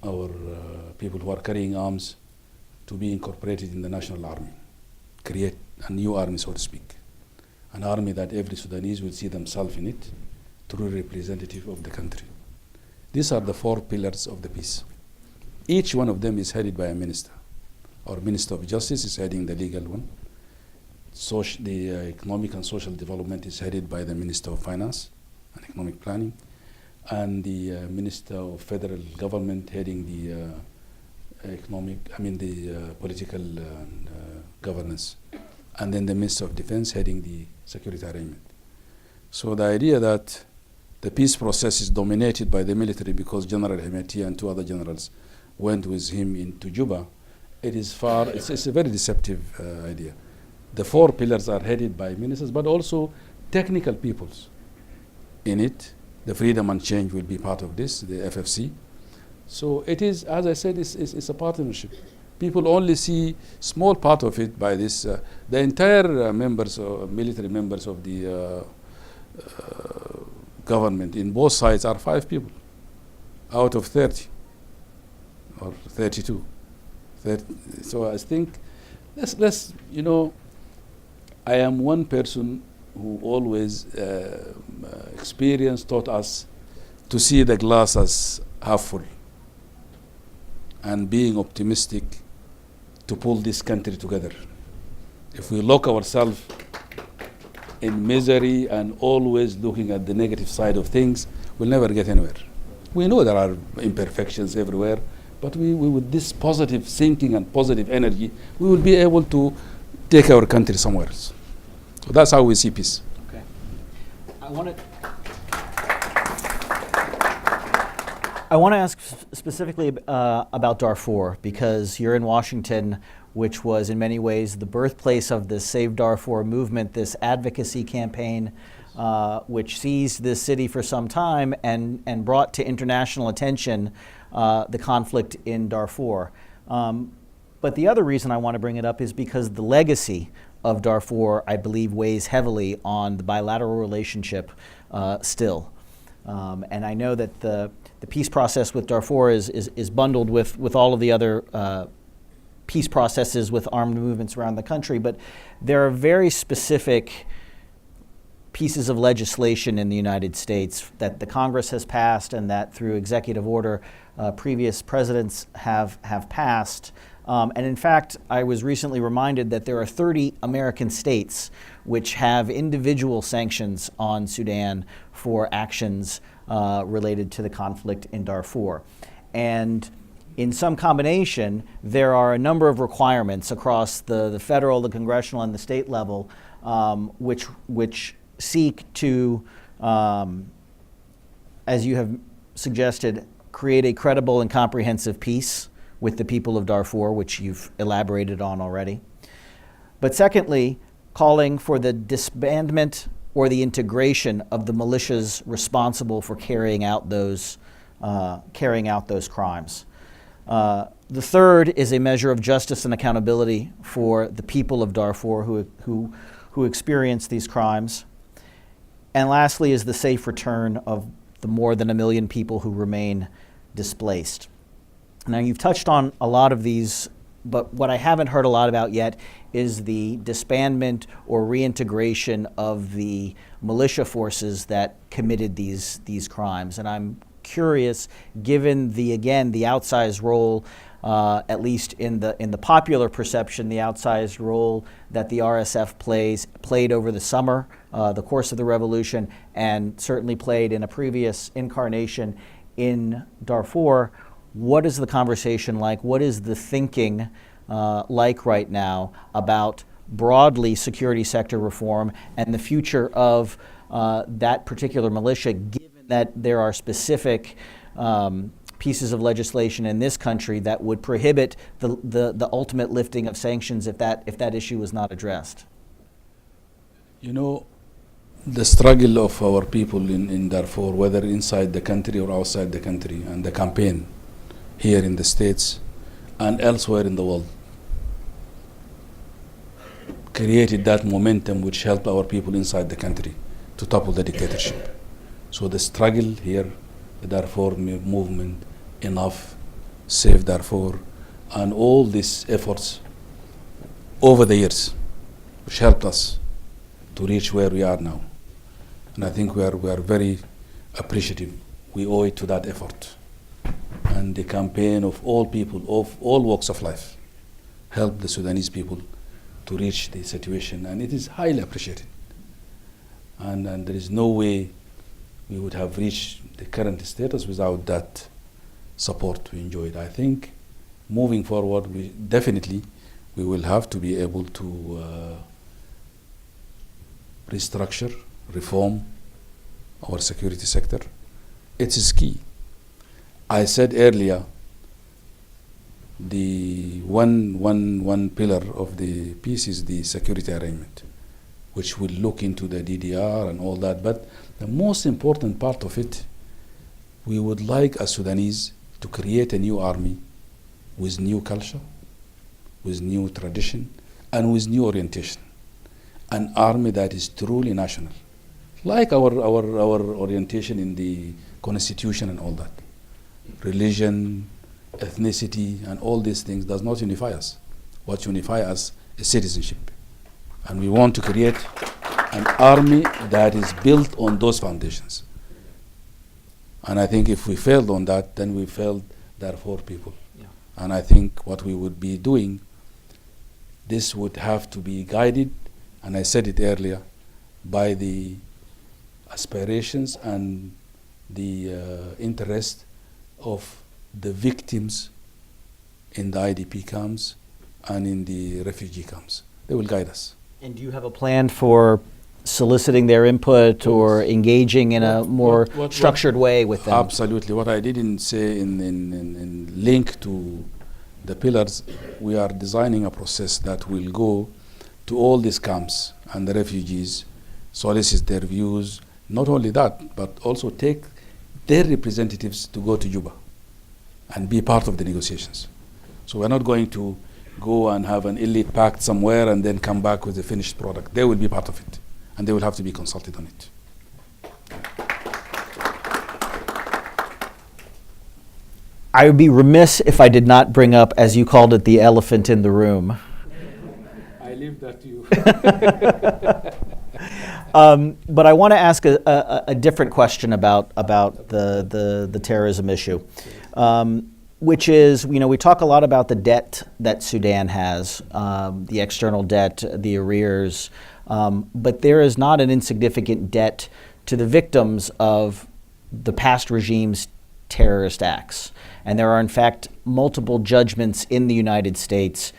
B: our people who are carrying arms to be incorporated in the national army, create a new army, so to speak, an army that every Sudanese will see themselves in it, truly representative of the country. These are the four pillars of the peace. Each one of them is headed by a minister. Our Minister of Justice is heading the legal one. The economic and social development is headed by the Minister of Finance and Economic Planning, and the Minister of Federal Government heading the political governance, and then the Minister of Defense heading the security arrangement. So the idea that the peace process is dominated by the military because General Hemeti and two other generals went with him into Juba, it's a very deceptive idea. The four pillars are headed by ministers, but also technical peoples in it. The Freedom and Change will be part of this, the FFC. So it is, as I said, it's a partnership. People only see small part of it by this. The entire military members of the government in both sides are 5 people out of 30 or 32. So I think I am one person who always taught us to see the glass as half full and being optimistic to pull this country together. If we lock ourselves in misery and always looking at the negative side of things, we'll never get anywhere. We know there are imperfections everywhere, but with this positive thinking and positive energy, we will be able to take our country somewhere else. So that's how we see peace.
C: Okay. I want to ask specifically about Darfur, because you're in Washington, which was in many ways the birthplace of the Save Darfur movement, this advocacy campaign, which seized this city for some time and brought to international attention the conflict in Darfur. But the other reason I want to bring it up is because the legacy of Darfur, I believe, weighs heavily on the bilateral relationship still. And I know that the peace process with Darfur is bundled with all of the other peace processes with armed movements around the country, but there are very specific pieces of legislation in the United States that the Congress has passed and that through executive order previous presidents have passed. And in fact, I was recently reminded that there are 30 American states which have individual sanctions on Sudan for actions related to the conflict in Darfur. And in some combination, there are a number of requirements across the federal, the congressional, and the state level which seek to, as you have suggested, create a credible and comprehensive peace with the people of Darfur, which you've elaborated on already. But secondly, calling for the disbandment or the integration of the militias responsible for carrying out those crimes. The third is a measure of justice and accountability for the people of Darfur who experience these crimes. And lastly is the safe return of the more than 1 million people who remain displaced. Now, you've touched on a lot of these, but what I haven't heard a lot about yet is the disbandment or reintegration of the militia forces that committed these crimes. And I'm curious, given the outsized role, at least in the popular perception, the outsized role that the RSF played over the summer, the course of the revolution, and certainly played in a previous incarnation in Darfur. What is the conversation like? What is the thinking like right now about broadly security sector reform and the future of that particular militia, given that there are specific pieces of legislation in this country that would prohibit the ultimate lifting of sanctions if that issue was not addressed?
B: You know, the struggle of our people in Darfur, whether inside the country or outside the country, and the campaign here in the States and elsewhere in the world, created that momentum which helped our people inside the country to topple the dictatorship. So the struggle here, the Darfur movement, Enough, Save Darfur, and all these efforts over the years, which helped us to reach where we are now. And I think we are very appreciative. We owe it to that effort. And the campaign of all people, of all walks of life, helped the Sudanese people to reach the situation, and it is highly appreciated. And there is no way we would have reached the current status without that support we enjoyed. I think moving forward, we will have to be able to restructure, reform our security sector. It is key. I said earlier, the one pillar of the peace is the security arrangement, which will look into the DDR and all that. But the most important part of it, we would like as Sudanese to create a new army with new culture, with new tradition, and with new orientation. An army that is truly national, like our orientation in the constitution and all that. Religion, ethnicity, and all these things does not unify us. What unifies us is citizenship. And we want to create an army that is built on those foundations. And I think if we failed on that, then we failed Darfur people. Yeah. And I think what we would be doing, this would have to be guided, and I said it earlier, by the aspirations and the interest of the victims in the IDP camps and in the refugee camps. They will guide us. And
C: do you have a plan for soliciting their input or engaging in a more structured way with them?
B: Absolutely. What I didn't say in link to the pillars, we are designing a process that will go to all these camps and the refugees, solicit their views. Not only that, but also take their representatives to go to Juba and be part of the negotiations. So we're not going to go and have an elite pact somewhere and then come back with a finished product. They will be part of it, and they will have to be consulted on it.
C: I would be remiss if I did not bring up, as you called it, the elephant in the room.
B: I leave that to you.
C: But I want to ask a different question about the terrorism issue, which is, we talk a lot about the debt that Sudan has, the external debt, the arrears, but there is not an insignificant debt to the victims of the past regime's terrorist acts. And there are, in fact, multiple judgments in the United States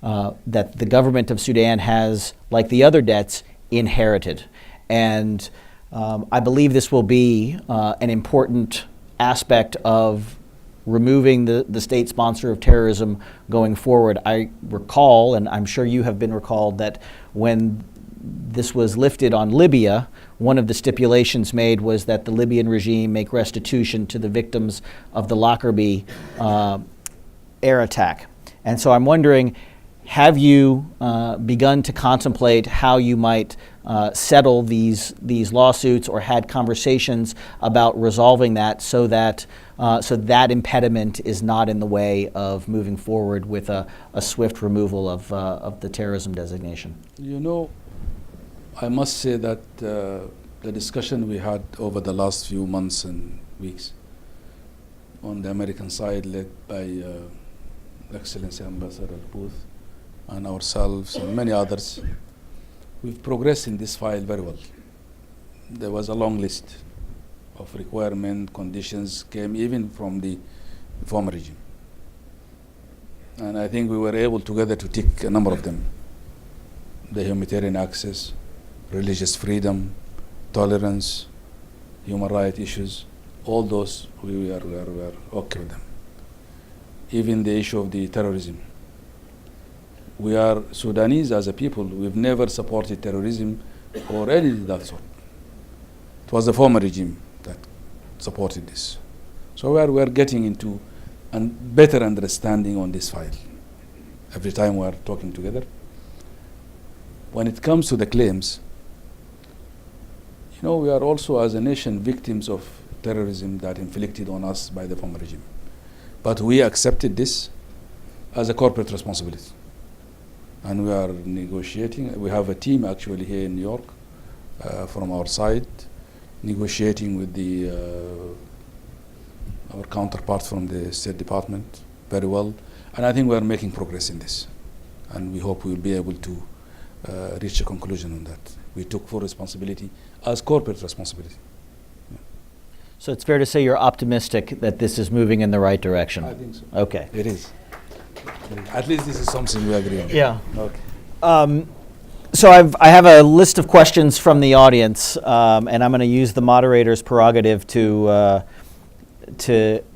C: that the government of Sudan has, like the other debts, inherited. And I believe this will be an important aspect of removing the state sponsor of terrorism going forward. I recall, and I'm sure you have been recalled, that when this was lifted on Libya, one of the stipulations made was that the Libyan regime make restitution to the victims of the Lockerbie air attack. And so I'm wondering, have you begun to contemplate how you might settle these lawsuits, or had conversations about resolving that so that impediment is not in the way of moving forward with a swift removal of the terrorism designation?
B: I must say that the discussion we had over the last few months and weeks on the American side, led by Excellency Ambassador Booth and ourselves and many others, we've progressed in this file very well. There was a long list of requirement conditions came even from the former regime. And I think we were able together to tick a number of them. The humanitarian access, religious freedom, tolerance, human rights issues, all those we are okay with them. Even the issue of the terrorism. We are Sudanese as a people. We've never supported terrorism or any of that sort. It was the former regime that supported this. So we are getting into a better understanding on this file every time we are talking together. When it comes to the claims, you know, we are also as a nation victims of terrorism that inflicted on us by the former regime. But we accepted this as a corporate responsibility. And we are negotiating. We have a team actually here in New York from our side, negotiating with our counterparts from the State Department very well. And I think we are making progress in this. And we hope we will be able to reach a conclusion on that. We took full responsibility as corporate responsibility.
C: So it's fair to say you're optimistic that this is moving in the right direction?
B: I think so.
C: Okay.
B: It is. At least this is something we agree on.
C: Yeah.
B: Okay.
C: So I have a list of questions from the audience, and I'm going to use the moderator's prerogative to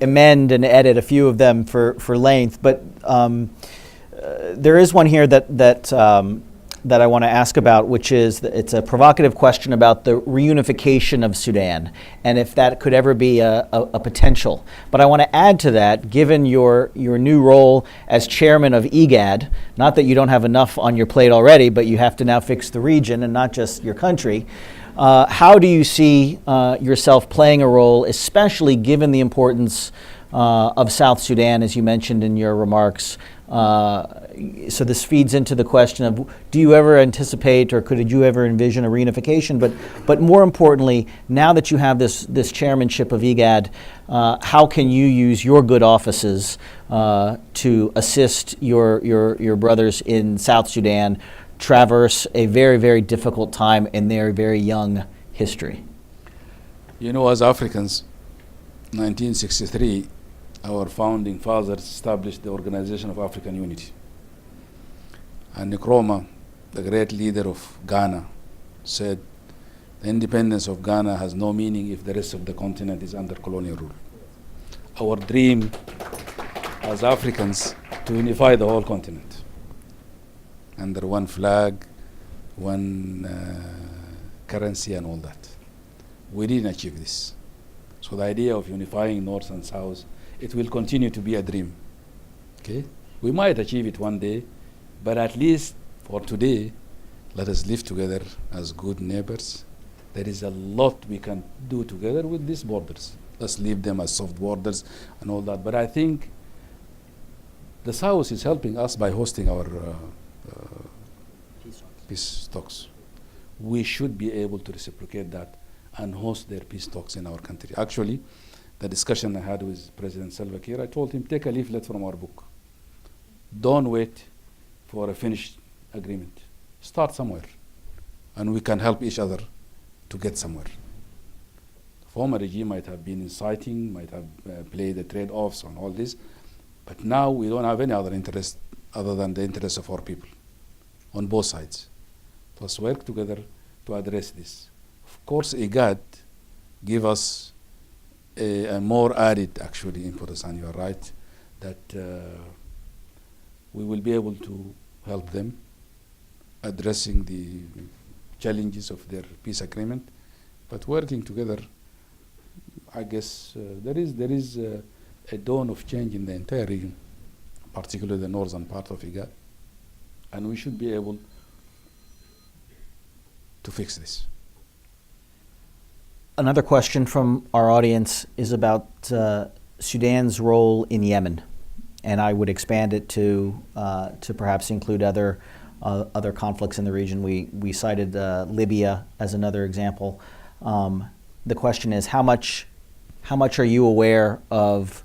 C: amend and edit a few of them for length. But there is one here that I want to ask about, which is it's a provocative question about the reunification of Sudan and if that could ever be a potential. But I want to add to that, given your new role as chairman of IGAD, not that you don't have enough on your plate already, but you have to now fix the region and not just your country. How do you see yourself playing a role, especially given the importance of South Sudan, as you mentioned in your remarks? So this feeds into the question of, do you ever anticipate or could you ever envision a reunification? But more importantly, now that you have this chairmanship of IGAD, how can you use your good offices to assist your brothers in South Sudan traverse a very, very difficult time in their very young history?
B: You know, as Africans, 1963, our founding fathers established the Organization of African Unity. And Nkrumah, the great leader of Ghana, said, the independence of Ghana has no meaning if the rest of the continent is under colonial rule. Our dream as Africans to unify the whole continent under one flag, one currency and all that. We didn't achieve this. So the idea of unifying North and South, it will continue to be a dream. Okay? We might achieve it one day, but at least for today, let us live together as good neighbors. There is a lot we can do together with these borders. Let's leave them as soft borders and all that. But I think the South is helping us by hosting our peace talks. We should be able to reciprocate that and host their peace talks in our country. Actually, the discussion I had with President Salva Kiir, I told him, take a leaflet from our book. Don't wait for a finished agreement. Start somewhere, and we can help each other to get somewhere. The former regime might have been inciting, might have played the trade-offs on all this, but now we don't have any other interest other than the interest of our people on both sides. Let's work together to address this. Of course, IGAD give us a more added, actually, impetus, and you are right, that we will be able to help them addressing the challenges of their peace agreement. But working together, I guess there is a dawn of change in the entire region, particularly the northern part of IGAD, and we should be able to fix this.
C: Another question from our audience is about Sudan's role in Yemen, and I would expand it to perhaps include other conflicts in the region. We cited Libya as another example. The question is, how much are you aware of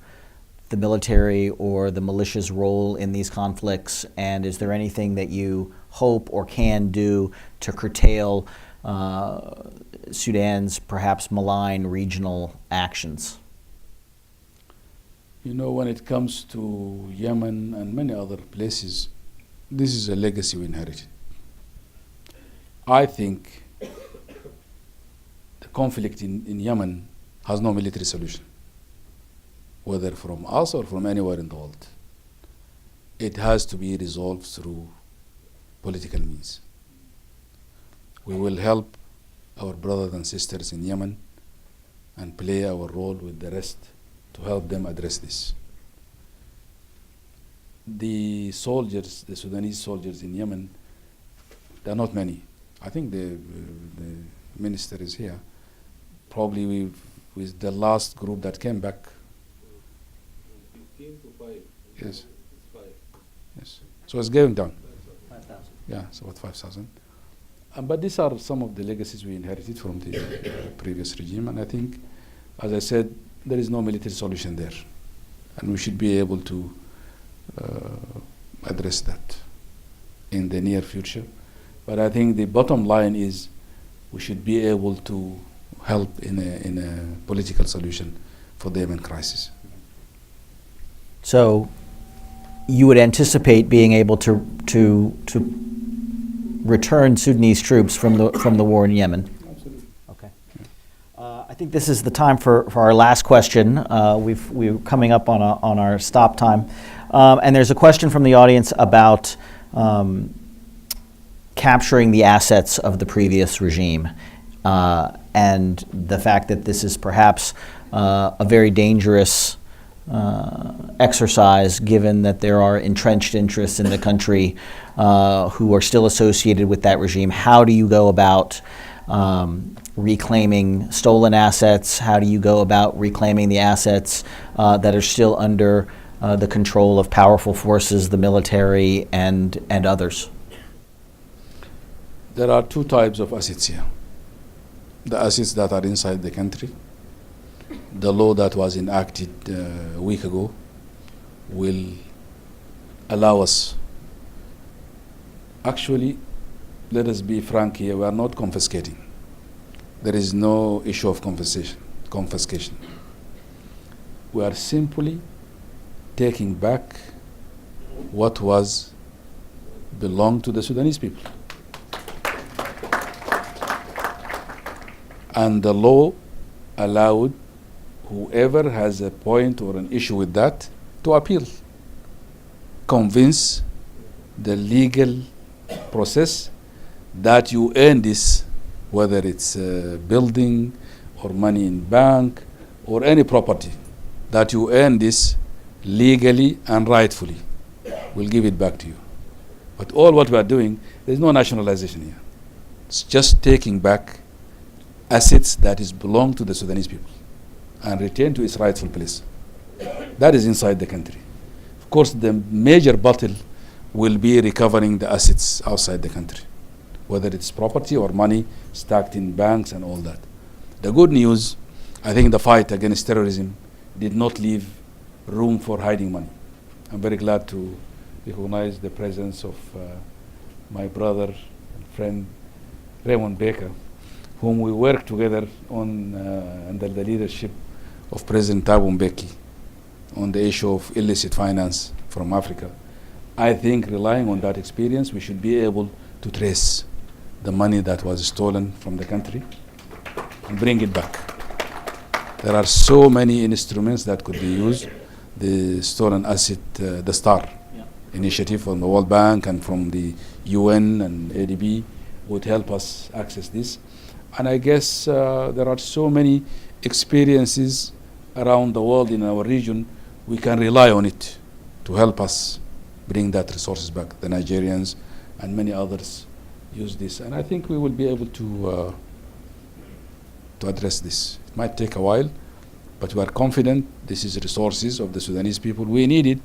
C: the military or the militia's role in these conflicts, and is there anything that you hope or can do to curtail Sudan's perhaps malign regional actions?
B: You know, when it comes to Yemen and many other places, this is a legacy we inherited. I think the conflict in Yemen has no military solution, whether from us or from anywhere in the world. It has to be resolved through political means. We will help our brothers and sisters in Yemen and play our role with the rest to help them address this. The soldiers, the Sudanese soldiers in Yemen, there are not many. I think the minister is here. Probably with the last group that came back.
E: 15 to 5.
B: Yes.
E: It's 5.
B: Yes. So it's going down.
C: 5,000.
B: Yeah, it's about 5,000. But these are some of the legacies we inherited from the previous regime. And I think, as I said, there is no military solution there. And we should be able to address that in the near future. But I think the bottom line is we should be able to help in a political solution for the Yemen crisis.
C: So you would anticipate being able to return Sudanese troops from the war in Yemen?
B: Absolutely.
C: Okay. I think this is the time for our last question. We're coming up on our stop time. And there's a question from the audience about capturing the assets of the previous regime and the fact that this is perhaps a very dangerous exercise, given that there are entrenched interests in the country who are still associated with that regime. How do you go about reclaiming stolen assets? How do you go about reclaiming the assets that are still under the control of powerful forces, the military, and others?
B: There are two types of assets here. The assets that are inside the country. The law that was enacted a week ago will allow us. Actually, let us be frank here, we are not confiscating. There is no issue of confiscation. We are simply taking back what was belonged to the Sudanese people. And the law allowed whoever has a point or an issue with that to appeal. Convince the legal process that you earn this, whether it's a building or money in bank or any property, that you earn this legally and rightfully. We'll give it back to you. But all what we are doing, there's no nationalization here. It's just taking back assets that is belong to the Sudanese people and return to its rightful place. That is inside the country. Of course, the major battle will be recovering the assets outside the country, whether it's property or money stacked in banks and all that. The good news, I think the fight against terrorism did not leave room for hiding money. I'm very glad to recognize the presence of my brother and friend Raymond Baker, whom we worked together on under the leadership of President Thabo Mbeki on the issue of illicit finance from Africa. I think relying on that experience, we should be able to trace the money that was stolen from the country and bring it back. There are so many instruments that could be used. The stolen asset, the STAR initiative from the World Bank and from the UN and ADB would help us access this. And I guess there are so many experiences around the world in our region, we can rely on it to help us bring that resources back. The Nigerians and many others use this. And I think we will be able to address this. It might take a while, but we are confident this is resources of the Sudanese people. We need it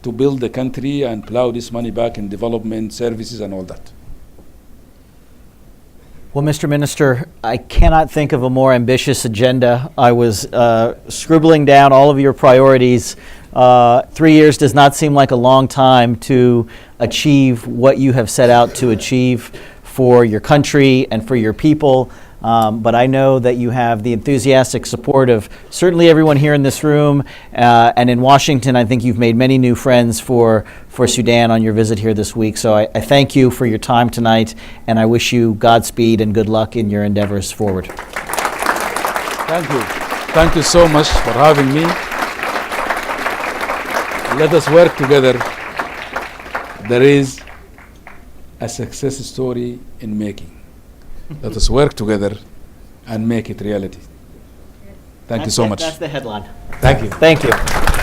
B: to build the country and plow this money back in development, services, and all that.
C: Well, Mr. Minister, I cannot think of a more ambitious agenda. I was scribbling down all of your priorities. 3 years does not seem like a long time to achieve what you have set out to achieve for your country and for your people. But I know that you have the enthusiastic support of certainly everyone here in this room. And in Washington, I think you've made many new friends for Sudan on your visit here this week. So I thank you for your time tonight, and I wish you Godspeed and good luck in your endeavors forward.
B: Thank you. Thank you so much for having me. Let us work together. There is a success story in making. Let us work together and make it reality. Thank you so much.
C: That's the headline.
B: Thank you.
C: Thank you.